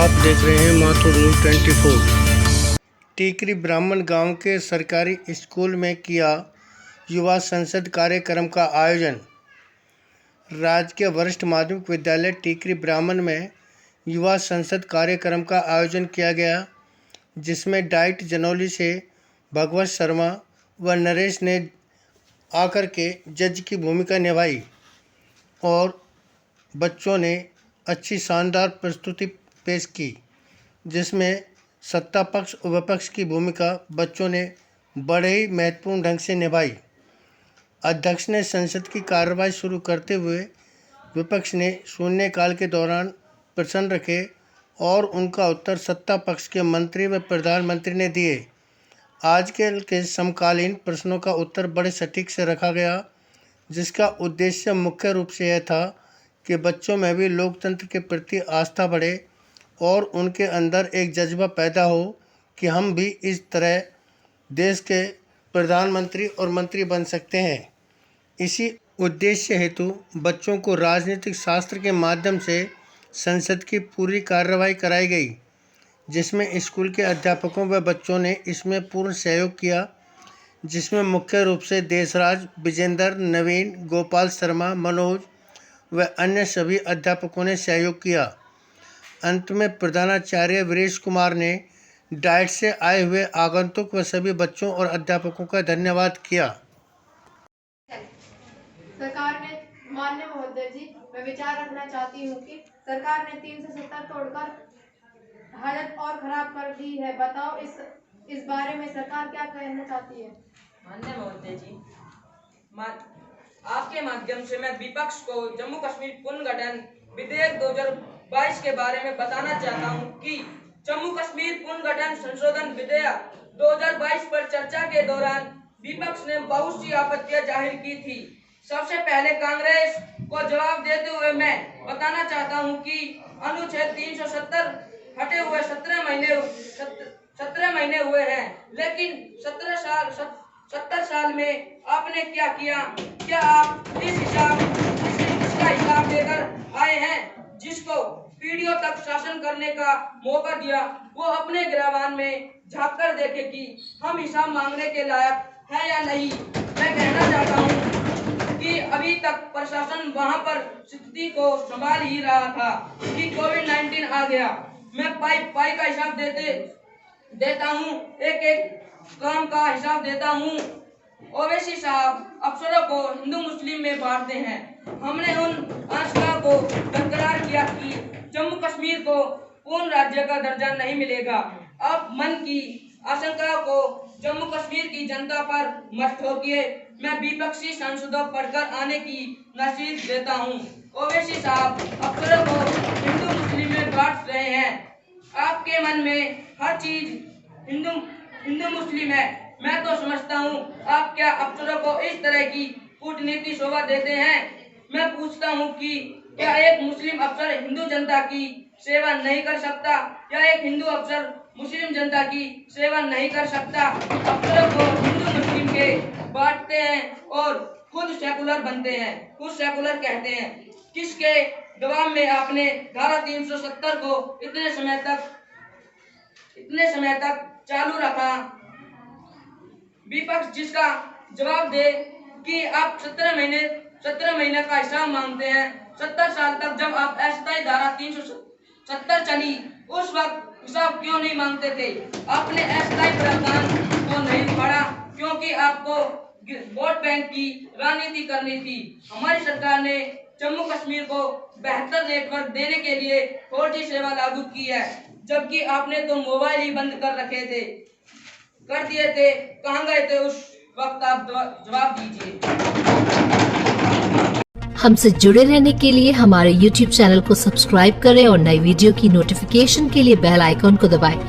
आप देख रहे हैं माथुर न्यूज़ 24। टीकरी ब्राह्मण गांव के सरकारी स्कूल में किया युवा संसद कार्यक्रम का आयोजन। राजकीय वरिष्ठ माध्यमिक विद्यालय टीकरी ब्राह्मण में युवा संसद कार्यक्रम का आयोजन किया गया, जिसमें डाइट जनौली से भगवत शर्मा व नरेश ने आकर के जज की भूमिका निभाई और बच्चों ने अच्छी शानदार प्रस्तुति पेश की, जिसमें सत्ता पक्ष और विपक्ष की भूमिका बच्चों ने बड़े ही महत्वपूर्ण ढंग से निभाई। अध्यक्ष ने संसद की कार्रवाई शुरू करते हुए विपक्ष ने शून्यकाल के दौरान प्रश्न रखे और उनका उत्तर सत्ता पक्ष के मंत्री व प्रधानमंत्री ने दिए। आज के समकालीन प्रश्नों का उत्तर बड़े सटीक से रखा गया, जिसका उद्देश्य मुख्य रूप से यह था कि बच्चों में भी लोकतंत्र के प्रति आस्था बढ़े और उनके अंदर एक जज्बा पैदा हो कि हम भी इस तरह देश के प्रधानमंत्री और मंत्री बन सकते हैं। इसी उद्देश्य हेतु बच्चों को राजनीतिक शास्त्र के माध्यम से संसद की पूरी कार्रवाई कराई गई, जिसमें स्कूल के अध्यापकों व बच्चों ने इसमें पूर्ण सहयोग किया, जिसमें मुख्य रूप से देशराज, विजेंद्र, नवीन, गोपाल शर्मा, मनोज व अन्य सभी अध्यापकों ने सहयोग किया। अंत में प्रधानाचार्य वीरेश कुमार ने डाइट से आए हुए आगंतुक व सभी बच्चों और अध्यापकों का धन्यवाद किया। सरकार ने, माननीय महोदय जी, मैं विचार रखना चाहती हूँ कि सरकार ने 370 तोड़कर हालत और खराब कर दी है। बताओ इस बारे में सरकार क्या कहना चाहती है? माननीय महोदय जी, आपके माध्यम से मैं विपक्ष को जम्मू कश्मीर पुनर्गठन विधेयक 2022 के बारे में बताना चाहता हूं कि जम्मू कश्मीर पुनर्गठन संशोधन विधेयक 2022 पर चर्चा के दौरान विपक्ष ने बहुत सी आपत्तियां जाहिर की थी। सबसे पहले कांग्रेस को जवाब देते हुए मैं बताना चाहता हूं कि अनुच्छेद 370 हटे हुए 17 महीने हुए हैं, लेकिन 70 साल में आपने क्या किया? क्या आप इसका हिसाब देकर आए हैं? जिसको पीढ़ियों तक शासन करने का मौका दिया, वो अपने गिरबान में झांक कर देखे कि हम हिसाब मांगने के लायक है या नहीं। मैं कहना चाहता हूँ कि अभी तक प्रशासन वहां पर स्थिति को संभाल ही रहा था कि कोविड-19 आ गया। मैं पाई का हिसाब देता हूँ, एक काम का हिसाब देता हूँ। ओवैसी साहब अफसरों को हिंदू मुस्लिम में बांटते हैं। हमने उन आशंका को बरकरार किया कि जम्मू कश्मीर को पूर्ण राज्य का दर्जा नहीं मिलेगा। अब मन की आशंका को जम्मू कश्मीर की जनता पर मत ठोकिए। मैं विपक्षी सांसदों पढ़कर आने की नसीहत देता हूँ। ओवैसी साहब अफसरों को हिंदू मुस्लिम में बांट रहे हैं। आपके मन में हर चीज हिंदू मुस्लिम है। मैं तो समझता हूँ आप क्या अफसरों को इस तरह की कूटनीति शोभा देते हैं। मैं पूछता हूँ कि क्या एक मुस्लिम अफसर हिंदू जनता की सेवा नहीं कर सकता या एक हिंदू अफसर मुस्लिम जनता की सेवा नहीं कर सकता? अफसरों को हिंदू मुस्लिम के बांटते हैं और खुद सेकुलर बनते हैं, खुद सेकुलर कहते हैं। किसके दबाव में आपने धारा 370 को इतने समय तक चालू रखा? विपक्ष जिसका जवाब दे कि आप 17 महीने का हिसाब मांगते हैं। 70 साल तक जब आप अस्थायी धारा 370 चली, उस वक्त हिसाब क्यों नहीं मांगते थे? आपने अस्थायी प्रावधान को नहीं पढ़ा क्योंकि आपको वोट बैंक की राजनीति करनी थी। हमारी सरकार ने जम्मू कश्मीर को बेहतर नेटवर्क देने के लिए 4G सेवा लागू की है, जबकि आपने तो मोबाइल ही बंद कर दिए थे। कहाँ गए थे उस वक्त? आप जवाब दीजिए। हमसे जुड़े रहने के लिए हमारे YouTube चैनल को सब्सक्राइब करें और नई वीडियो की नोटिफिकेशन के लिए बेल आइकॉन को दबाएं।